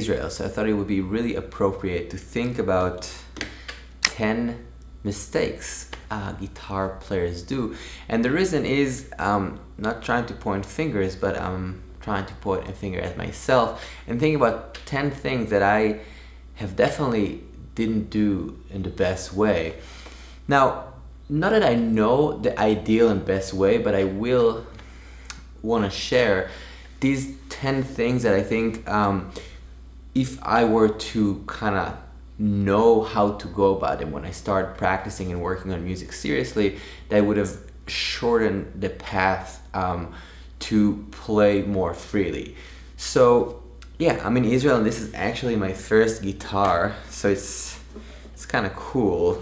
Israel, so I thought it would be really appropriate to think about 10 mistakes guitar players do. And the reason is not trying to point fingers, but I'm trying to point a finger at myself and think about 10 things that I have definitely didn't do in the best way. Now, not that I know the ideal and best way, but I will want to share these 10 things that I think if I were to kind of know how to go about it when I start practicing and working on music seriously, that would have shortened the path to play more freely. So yeah, I'm in Israel and this is actually my first guitar, so it's kind of cool.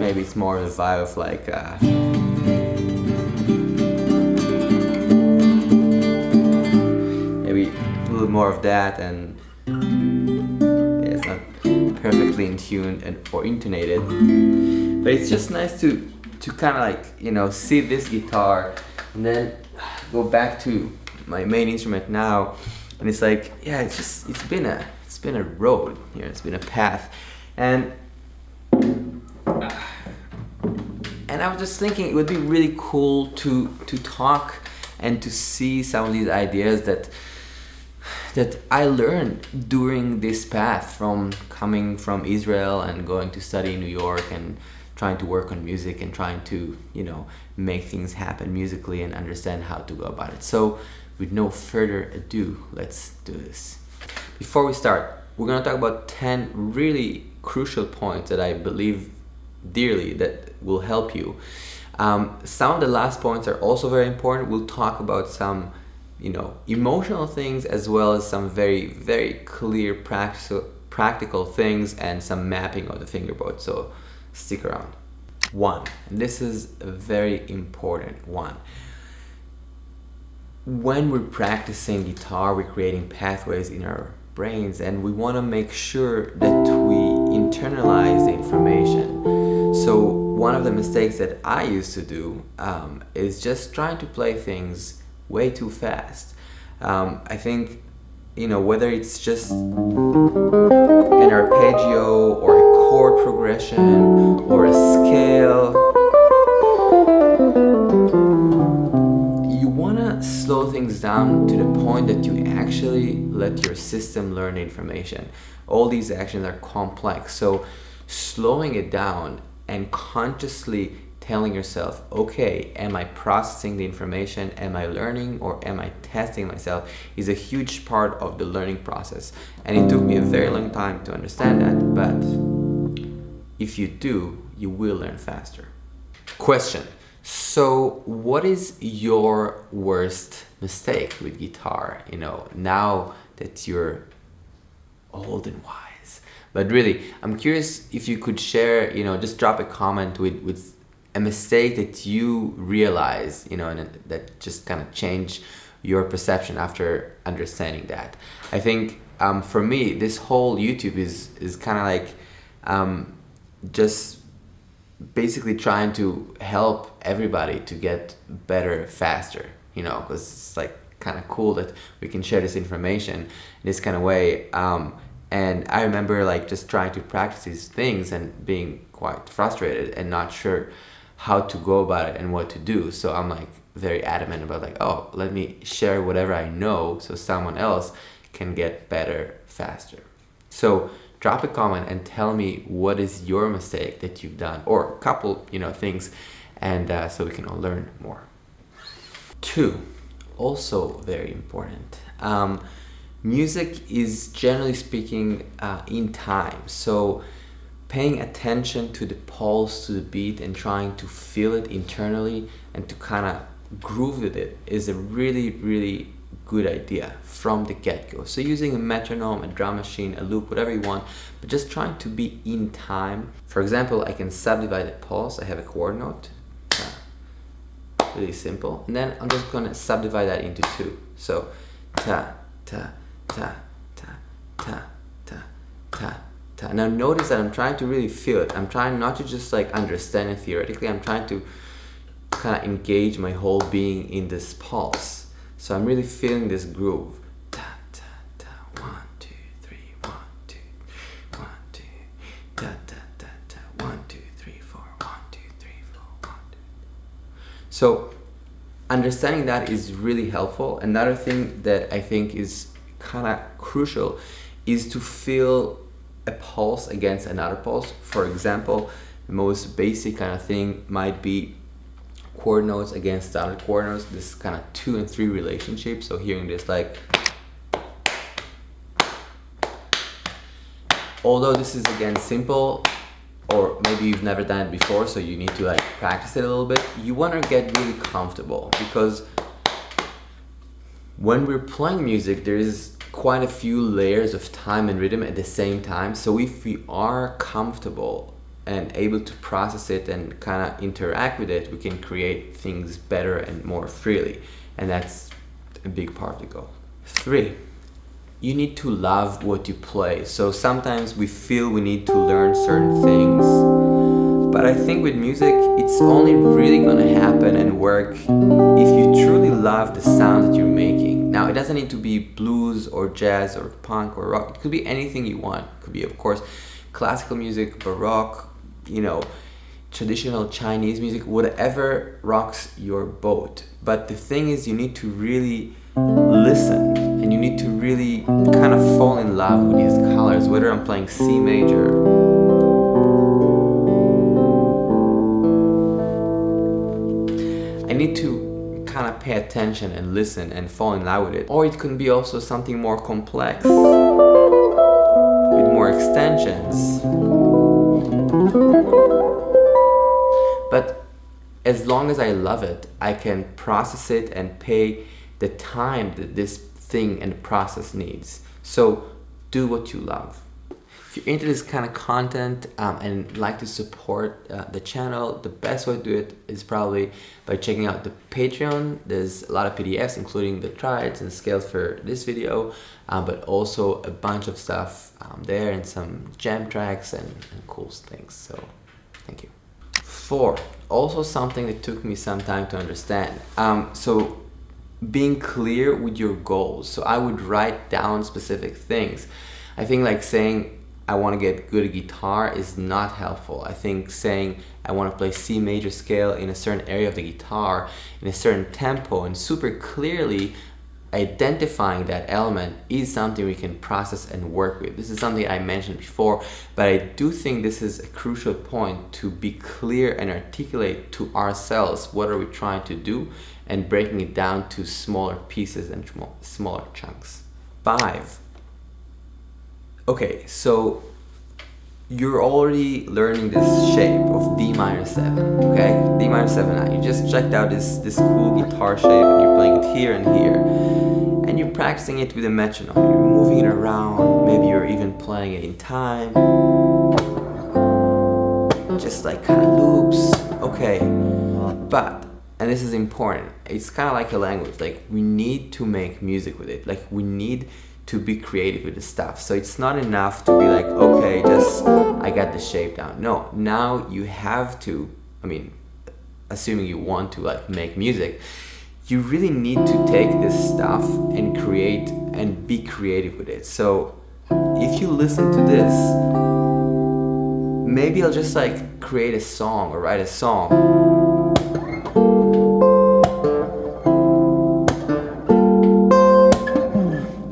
Maybe it's more the vibe of like maybe a little more of that, and yeah, it's not perfectly in tune or intonated, but it's just nice to kind of like, you know, see this guitar and then go back to my main instrument now, and it's like, yeah, it's been a road here, it's been a path, and I was just thinking it would be really cool to talk and to see some of these ideas that I learned during this path, from coming from Israel and going to study in New York and trying to work on music and trying to, you know, make things happen musically and understand how to go about it. So with no further ado, let's do this. Before we start, we're going to talk about 10 really crucial points that I believe dearly that will help you. Some of the last points are also very important. We'll talk about some, you know, emotional things as well as some very, very clear practical things and some mapping of the fingerboard. So stick around. 1, and this is a very important one. When we're practicing guitar, we're creating pathways in our brains, and we want to make sure that we internalize the information. So one of the mistakes that I used to do is just trying to play things way too fast. I think, you know, whether it's just an arpeggio or a chord progression or a scale, you want to slow things down to the point that you actually let your system learn the information. All these actions are complex, so slowing it down and consciously telling yourself, okay, am I processing the information, am I learning, or am I testing myself, is a huge part of the learning process. And it took me a very long time to understand that, but if you do, you will learn faster. Question: so what is your worst mistake with guitar, you know, now that you're old and wise? But really, I'm curious if you could share, you know, just drop a comment with a mistake that you realize, you know, and that just kind of changed your perception after understanding that. I think for me, this whole YouTube is kind of like just basically trying to help everybody to get better faster, you know, because it's like kind of cool that we can share this information in this kind of way. And I remember like just trying to practice these things and being quite frustrated and not sure how to go about it and what to do. So I'm like very adamant about like, oh, let me share whatever I know so someone else can get better faster. So drop a comment and tell me what is your mistake that you've done, or a couple, you know, things, and so we can all learn more. 2, also very important. Music is generally speaking in time, so paying attention to the pulse, to the beat, and trying to feel it internally and to kind of groove with it is a really, really good idea from the get-go. So using a metronome, a drum machine, a loop, whatever you want, but just trying to be in time. For example, I can subdivide the pulse. I have a chord note, really simple, and then I'm just gonna subdivide that into 2. So ta ta ta ta ta ta ta ta. Now notice that I'm trying to really feel it. I'm trying not to just like understand it theoretically. I'm trying to kind of engage my whole being in this pulse. So I'm really feeling this groove. Ta ta ta So understanding that is really helpful. Another thing that I think is kind of crucial is to feel a pulse against another pulse. For example, the most basic kind of thing might be chord notes against other chord notes, this kind of 2 and 3 relationship. So hearing this like, although this is again simple, or maybe you've never done it before, so you need to like practice it a little bit, you want to get really comfortable, because when we're playing music, there is quite a few layers of time and rhythm at the same time. So if we are comfortable and able to process it and kind of interact with it, we can create things better and more freely. And that's a big part of the goal. 3, you need to love what you play. So sometimes we feel we need to learn certain things, but I think with music, it's only really gonna happen and work if you truly love the sound that you're making. Now, it doesn't need to be blues or jazz or punk or rock. It could be anything you want. It could be, of course, classical music, baroque, traditional Chinese music, whatever rocks your boat. But the thing is, you need to really listen, and you need to really kind of fall in love with these colors, whether I'm playing C major, I need to kind of pay attention and listen and fall in love with it. Or it can be also something more complex with more extensions. But as long as I love it, I can process it and pay the time that this thing and process needs. So do what you love. If you're into this kind of content and like to support the channel, the best way to do it is probably by checking out the Patreon. There's a lot of PDFs, including the triads and scales for this video, but also a bunch of stuff there, and some jam tracks and cool things. So thank you. 4, also something that took me some time to understand. So being clear with your goals. So I would write down specific things. I think like saying I want to get good at guitar is not helpful. I think saying I want to play C major scale in a certain area of the guitar in a certain tempo and super clearly identifying that element is something we can process and work with. This is something I mentioned before, but I do think this is a crucial point to be clear and articulate to ourselves what are we trying to do, and breaking it down to smaller pieces and smaller chunks. 5. Okay, so you're already learning this shape of D minor 7, okay? D minor 7. Now you just checked out this cool guitar shape, and you're playing it here and here. And you're practicing it with a metronome. You're moving it around, maybe you're even playing it in time. Just like kind of loops, okay. But, and this is important, it's kind of like a language, like we need to make music with it. Like we need to be creative with the stuff. So it's not enough to be like, okay, just I got the shape down. No, now you have to, assuming you want to like make music, you really need to take this stuff and create and be creative with it. So if you listen to this, maybe I'll just like create a song or write a song.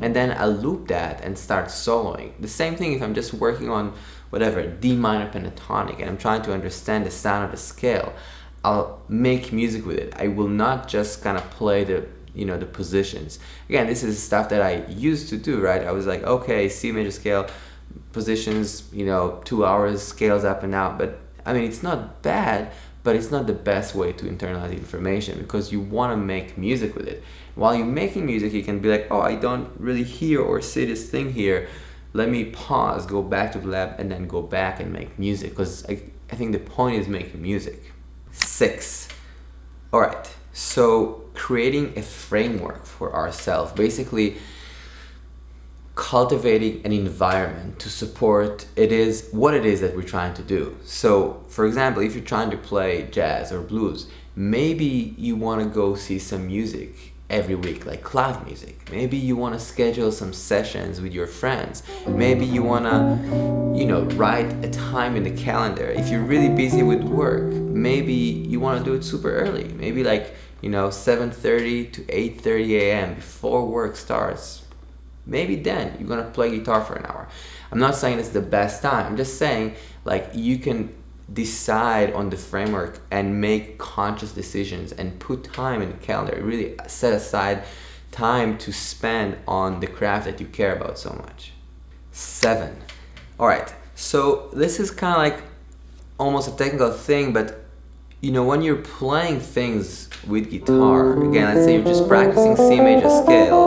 And then I'll loop that and start soloing. The same thing if I'm just working on whatever, D minor pentatonic, and I'm trying to understand the sound of the scale. I'll make music with it. I will not just kind of play the positions. Again, this is stuff that I used to do, right? I was like, okay, C major scale, positions, 2 hours, scales up and down. But it's not bad, but it's not the best way to internalize information, because you want to make music with it. While you're making music, you can be like, oh, I don't really hear or see this thing here. Let me pause, go back to the lab, and then go back and make music, because I think the point is making music. 6. All right, so creating a framework for ourselves, basically cultivating an environment to support what it is that we're trying to do. So for example, if you're trying to play jazz or blues, maybe you want to go see some music every week, like live music. Maybe you want to schedule some sessions with your friends. Maybe you want to, write a time in the calendar. If you're really busy with work, maybe you want to do it super early. Maybe 7:30 to 8:30 a.m. before work starts. Maybe then you're going to play guitar for an hour. I'm not saying it's the best time. I'm just saying you can decide on the framework and make conscious decisions and put time in the calendar. Really set aside time to spend on the craft that you care about so much. 7. All right. So this is kind of almost a technical thing, but when you're playing things with guitar, again, let's say you're just practicing C major scale,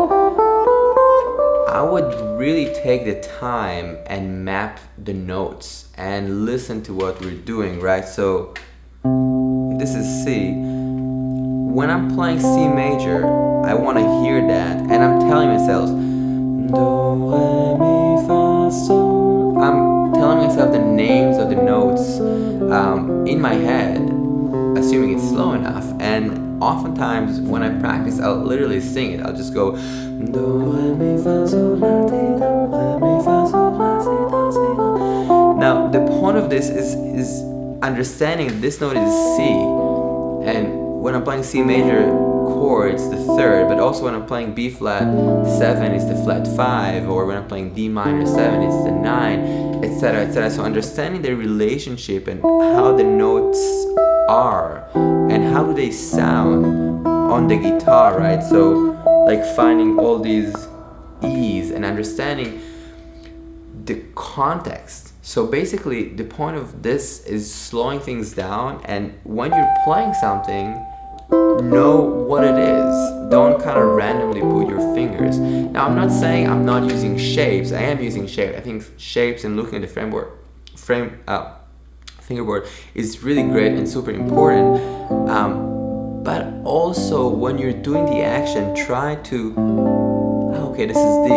I would really take the time and map the notes and listen to what we're doing, right? So if this is C, when I'm playing C major, I want to hear that, and I'm telling myself, Do, Re, Mi, Fa, Sol. I'm telling myself the names of the notes in my head, assuming it's slow enough. And oftentimes when I practice, I'll literally sing it. I'll just go Do, Re, Mi, Fa, Sol, La, Ti, Do, Re, Mi, Fa, Sol, La, Si, Do, Si, Do. Now the point of this is understanding this note is C, and when I'm playing C major chord, it's the 3rd, but also when I'm playing B flat 7, it's the flat 5, or when I'm playing D minor 7, it's the 9, etc., etc. So understanding the relationship and how the notes are and how do they sound on the guitar, right? So finding all these E's and understanding the context. So basically the point of this is slowing things down, and when you're playing something, know what it is. Don't kind of randomly put your fingers. Now I'm not saying I'm not using shapes. I am using shapes. I think shapes and looking at the fingerboard is really great and super important. But also when you're doing the action, try to okay, this is D.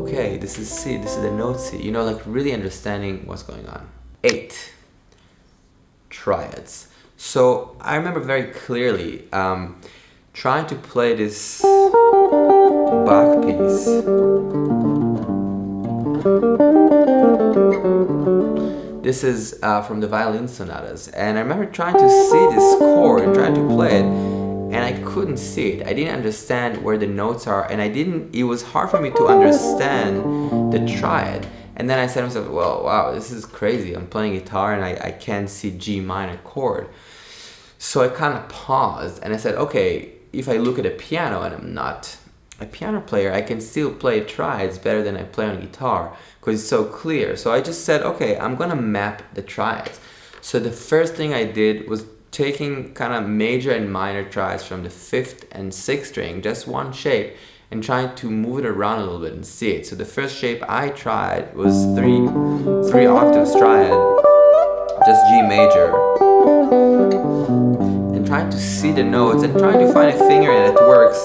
Okay, this is C, this is the note C, really understanding what's going on. 8, triads. So I remember very clearly trying to play this Bach piece. This is from the violin sonatas, and I remember trying to see this chord and trying to play it, and I couldn't see it. I didn't understand where the notes are, and it was hard for me to understand the triad. And then I said to myself, well, wow, this is crazy. I'm playing guitar and I can't see G minor chord. So I kind of paused and I said, okay, if I look at a piano and I'm not a piano player, I can still play triads better than I play on guitar because it's so clear. So I just said, okay, I'm gonna map the triads. So the first thing I did was taking kind of major and minor triads from the 5th and 6th string, just one shape, and trying to move it around a little bit and see it. So the first shape I tried was three octaves triad, just G major, and trying to see the notes and trying to find a finger that works.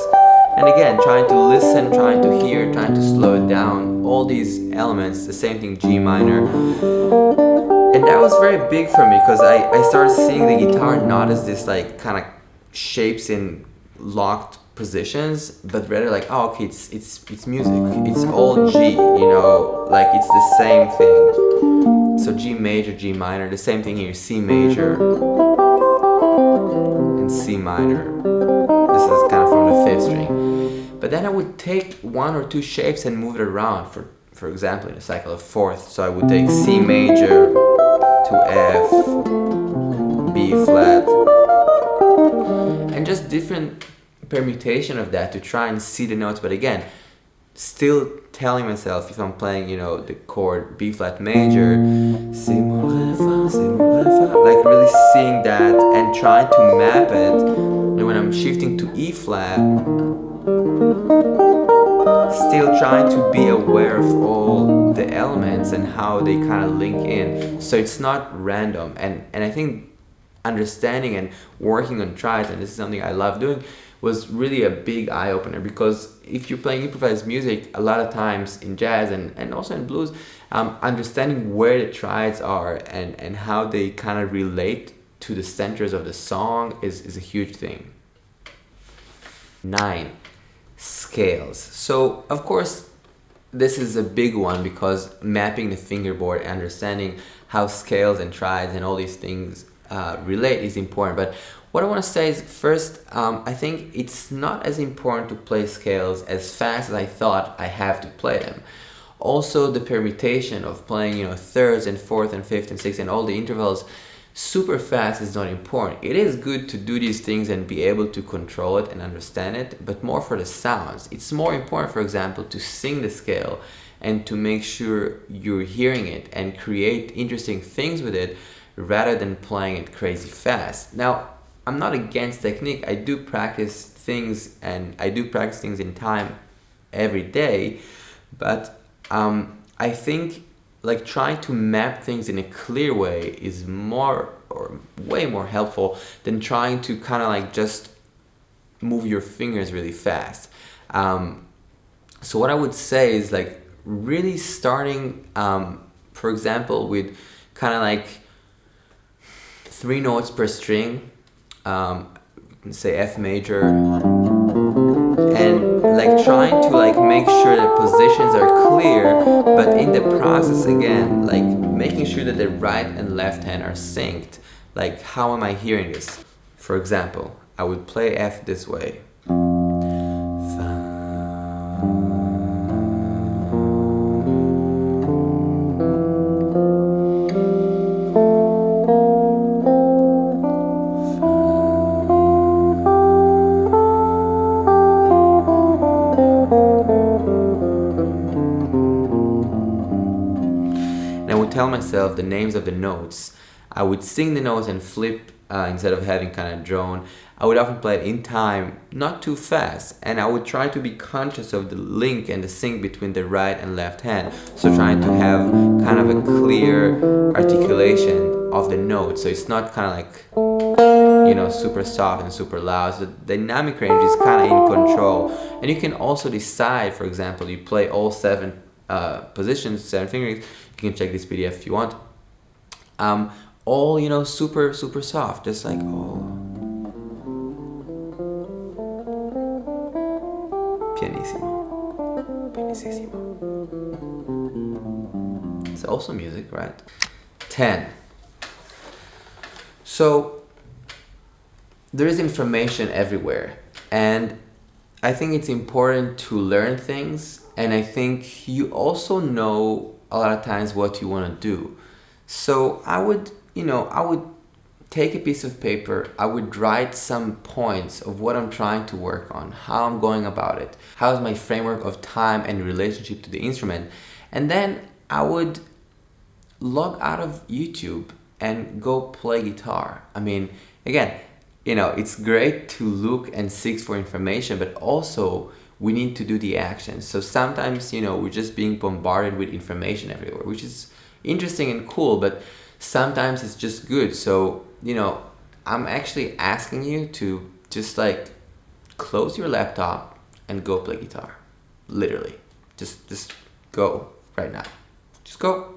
And again, trying to listen, trying to hear, trying to slow it down, all these elements, the same thing, G minor. And that was very big for me because I started seeing the guitar not as this kind of shapes in locked positions, but rather oh, okay, it's music. It's all G, it's the same thing. So G major, G minor, the same thing here, C major and C minor. This is kind of from the 5th string. But then I would take 1 or 2 shapes and move it around, for example, in a cycle of 4th. So I would take C major to F, B flat, and just different permutation of that to try and see the notes. But again, still telling myself if I'm playing, the chord B flat major, C mon ré fa, C mon ré fa, really seeing that and trying to map it. And when I'm shifting to E flat, still trying to be aware of all the elements and how they kind of link in. So it's not random. And I think understanding and working on triads, and this is something I love doing, was really a big eye-opener, because if you're playing improvised music, a lot of times in jazz and also in blues, understanding where the triads are and how they kind of relate to the centers of the song is a huge thing. 9, scales. So of course this is a big one, because mapping the fingerboard, understanding how scales and triads and all these things relate is important. But what I want to say is, first, I think it's not as important to play scales as fast as I thought I have to play them. Also, the permutation of playing, thirds and fourth and fifth and sixth and all the intervals super fast is not important. It is good to do these things and be able to control it and understand it, but more for the sounds. It's more important, for example, to sing the scale and to make sure you're hearing it and create interesting things with it, rather than playing it crazy fast. Now, I'm not against technique. I do practice things, and I do practice things in time every day, but I think like trying to map things in a clear way is more or way more helpful than trying to kind of like just move your fingers really fast. So what I would say is like really starting, for example, with kind of like 3 notes per string, say F major, and like trying to like make sure that positions are clear, but in the process again like making sure that the right and left hand are synced. Like, how am I hearing this? For example, I would play F this way. Tell myself the names of the notes. I would sing the notes and flip instead of having kind of drone. I would often play it in time, not too fast, and I would try to be conscious of the link and the sync between the right and left hand. So trying to have kind of a clear articulation of the notes, so it's not kind of like super soft and super loud. So the dynamic range is kind of in control, and you can also decide, for example, you play all 7 positions, 7 fingerings. You can check this PDF if you want. All super soft, just like pianissimo, pianissimo. It's also music, right? 10. So there is information everywhere, and I think it's important to learn things, and I think you also know a lot of times what you want to do. So I would take a piece of paper, I would write some points of what I'm trying to work on, how I'm going about it, how is my framework of time and relationship to the instrument, and then I would log out of YouTube and go play guitar. I mean, again, it's great to look and seek for information, but also we need to do the action. So sometimes, we're just being bombarded with information everywhere, which is interesting and cool, but sometimes it's just good. So, I'm actually asking you to just like close your laptop and go play guitar. Literally. Just go right now. Just go.